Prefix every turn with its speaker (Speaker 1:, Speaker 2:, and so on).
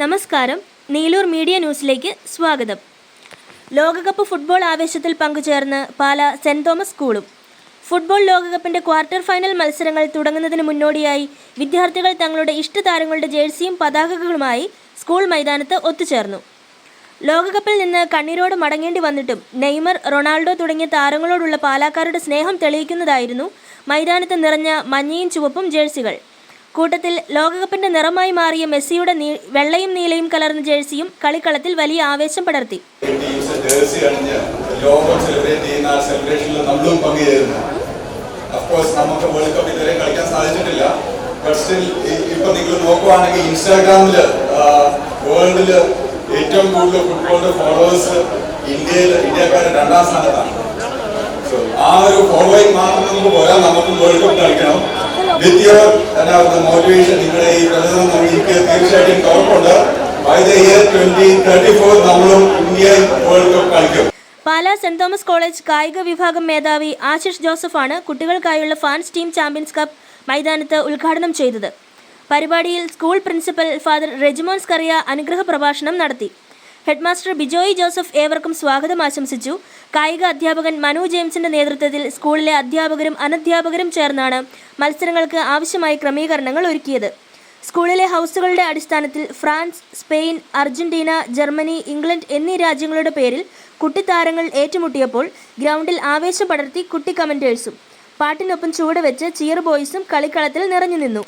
Speaker 1: നമസ്കാരം, നീലൂർ മീഡിയ ന്യൂസിലേക്ക് സ്വാഗതം. ലോകകപ്പ് ഫുട്ബോൾ ആവേശത്തിൽ പങ്കുചേർന്ന് പാല സെന്റ് തോമസ് സ്കൂളും. ഫുട്ബോൾ ലോകകപ്പിന്റെ ക്വാർട്ടർ ഫൈനൽ മത്സരങ്ങൾ തുടങ്ങുന്നതിന് മുന്നോടിയായി വിദ്യാർത്ഥികൾ തങ്ങളുടെ ഇഷ്ടതാരങ്ങളുടെ ജേഴ്സിയും പതാകകളുമായി സ്കൂൾ മൈതാനത്ത് ഒത്തുചേർന്നു. ലോകകപ്പിൽ നിന്ന് കണ്ണീരോട് മടങ്ങേണ്ടി വന്നിട്ടും നെയ്മർ, റൊണാൾഡോ തുടങ്ങിയ താരങ്ങളോടുള്ള പാലാക്കാരുടെ സ്നേഹം തെളിയിക്കുന്നതായിരുന്നു മൈതാനത്ത് നിറഞ്ഞ മഞ്ഞയും ചുവപ്പും ജേഴ്സികൾ. കൂട്ടത്തിൽ ലോകകപ്പിന്റെ നിറമായി മാറിയ മെസ്സിയുടെ വെള്ളയും നീലയും കലർന്ന ജേഴ്സിയും കളിക്കളത്തിൽ വലിയ ആവേശം പടർത്തി.
Speaker 2: ഇൻസ്റ്റാഗ്രാമില് വേൾഡില് ഏറ്റവും കൂടുതൽ ഫുട്ബോളിന്റെ ഫോളോവേഴ്സ് ഇന്ത്യക്കാരുടെ 2ാം സ്ഥാനത്താണ്. ആ ഒരു ഫോളോയിങ് മാത്രം നമുക്ക് പോയാൽ നമുക്ക് വേൾഡ് കപ്പ് കളിക്കണം. With your motivation, നിങ്ങളുടെ ഈ പ്രചരണം നമുക്ക് തീർച്ചയായിട്ടും ഉറപ്പുണ്ട്. By the year 2034 നമ്മളും ഇന്ത്യ വേൾഡ് കപ്പ് കളിക്കും.
Speaker 1: പാലാ സെന്റ് തോമസ് കോളേജ് കായിക വിഭാഗം മേധാവി ആശിഷ് ജോസഫാണ് കുട്ടികൾക്കായുള്ള ഫാൻസ് ടീം ചാമ്പ്യൻസ് കപ്പ് മൈതാനത്ത് ഉദ്ഘാടനം ചെയ്തത്. പരിപാടിയിൽ school principal father Rejimon Scaria അനുഗ്രഹ പ്രഭാഷണം നടത്തി. ഹെഡ്മാസ്റ്റർ ബിജോയ് ജോസഫ് ഏവർക്കും സ്വാഗതം ആശംസിച്ചു. കായിക അധ്യാപകൻ മനു ജെയിംസിന്റെ നേതൃത്വത്തിൽ സ്കൂളിലെ അധ്യാപകരും അനധ്യാപകരും ചേർന്നാണ് മത്സരങ്ങൾക്ക് ആവശ്യമായ ക്രമീകരണങ്ങൾ ഒരുക്കിയത്. സ്കൂളിലെ ഹൗസുകളുടെ അടിസ്ഥാനത്തിൽ France, Spain, Argentina, Germany, England എന്നീ രാജ്യങ്ങളുടെ പേരിൽ കുട്ടിത്താരങ്ങൾ ഏറ്റുമുട്ടിയപ്പോൾ ഗ്രൗണ്ടിൽ ആവേശം പടർത്തി കുട്ടി കമന്റേഴ്സും. പാട്ടിനൊപ്പം ചുവടുവെച്ച് ചിയർ ബോയ്സും കളിക്കളത്തിൽ നിറഞ്ഞു നിന്നു.